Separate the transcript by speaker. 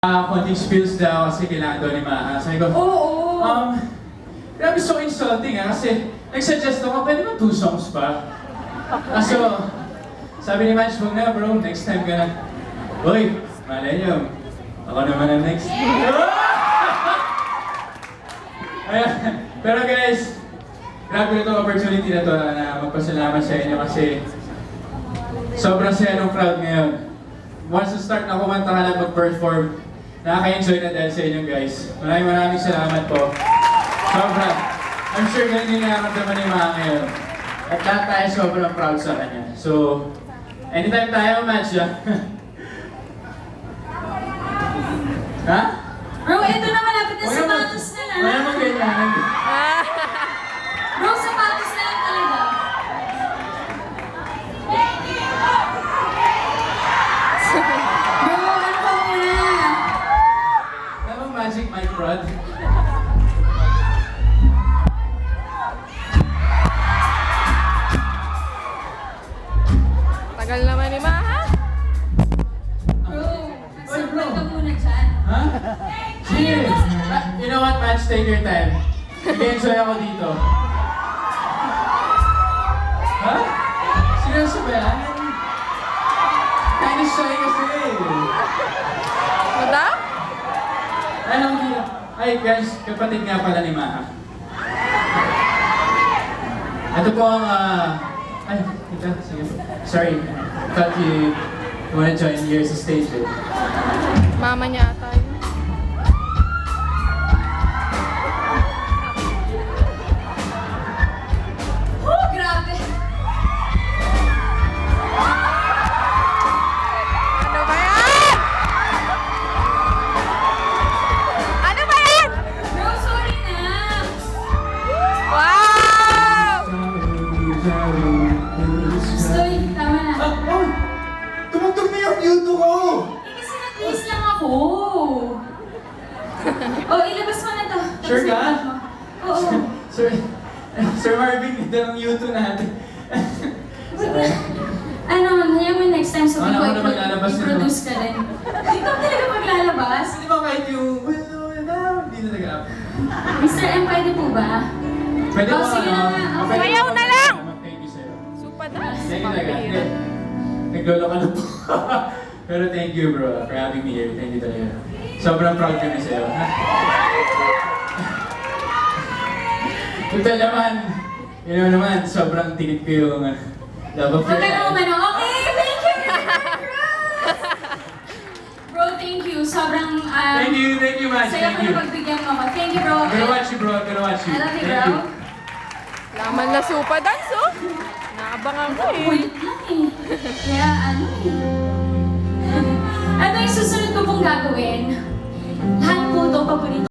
Speaker 1: Konting spills daw kasi kailangan daw ni Maha. Sabi ko, grabe so insulting kasi nag-suggest ako, pwede ba 2 songs pa? So, sabi ni Manch, huwag na bro, next time ka na. Uy, malay niyo, ako naman ang next. Ayan. Pero guys, grabe itong opportunity na to na magpasalamat sa inyo kasi sobrang saya ng crowd ngayon. Once na start na kumanta ka lang mag-perform, nakaka-enjoy na dahil sa inyo guys. Maraming salamat po. Sobra. I'm sure ganun din nakakamdaman ni Maha ngayon. At lahat tayo sobrang proud sa kanya. So, anytime tayo match ya. Ha?
Speaker 2: Bro, ito na malapit na sapatos na lang.
Speaker 1: Wala mong ganyan.
Speaker 2: Bro, sapatos na lang talaga. Bro, ano ka muna?
Speaker 1: Wala mong magic mic rod.
Speaker 3: Tagal naman ni Maha.
Speaker 2: Bro, magsabay ka muna dyan.
Speaker 1: Ha? Cheers! You know what, Match? Take your time. Nag-enjoy ako dito. Ha? Seryoso ba yan? Kind of shy kasi.
Speaker 3: Ano daw?
Speaker 1: Ano ang dito? Ay guys, kapatid nga pala ni Maha. Ito po ang ay, ito, sige po. Sorry, thought you wanna join here sa stage eh.
Speaker 3: Mama niya ata yun.
Speaker 2: Grabe.
Speaker 3: Ano ba yan? Ano ba yan?
Speaker 2: Bro, sorry na.
Speaker 3: Wow!
Speaker 2: Stoy, tama na.
Speaker 1: Oh! Tumugtog na yung YouTube ko!
Speaker 2: Eh, kasi nag-please lang ako. Ilabas mo na to. Tapos
Speaker 1: Sure ka?
Speaker 2: ilabas mo. Oo.
Speaker 1: Sir Marvin, ito ang YouTube natin.
Speaker 2: Ano, hayaan mo next time sabi
Speaker 1: Ano,
Speaker 2: ko,
Speaker 1: ano maglalabas nito?
Speaker 2: i-produce ka rin. Ikaw talaga maglalabas?
Speaker 1: Hindi ba kahit yung... Hindi na nag-up.
Speaker 2: Mr. M, pwede po ba?
Speaker 1: Pwede
Speaker 2: Oh,
Speaker 1: ba
Speaker 2: sige na nga.
Speaker 1: ano?
Speaker 2: Okay.
Speaker 3: Sayaw na lang!
Speaker 1: Thank you sa'yo.
Speaker 3: Supa dance.
Speaker 1: Thank you talaga. Hindi. Naglolo ka na po. Pero thank you bro for having me here. Thank you talaga. Sobrang proud kami sa'yo. Total naman, yun know naman, sobrang tingit ko yung love of your
Speaker 2: Okay,
Speaker 1: life.
Speaker 2: Roman. Okay, thank you. Bro, thank you. Sobrang,
Speaker 1: Thank you, man.
Speaker 2: saya
Speaker 1: Thank
Speaker 2: ko
Speaker 1: you.
Speaker 2: na pagbigyan mo ako. Thank you, bro.
Speaker 1: I'm gonna watch you, bro. I'm gonna watch you.
Speaker 2: I love you,
Speaker 1: Thank
Speaker 2: bro.
Speaker 3: Laman na supa dance, oh. Naabangan ko eh.
Speaker 2: Kulit lang eh. Kaya ano eh. Ano yung susunod ko pong gagawin? Lahat po ito paborito.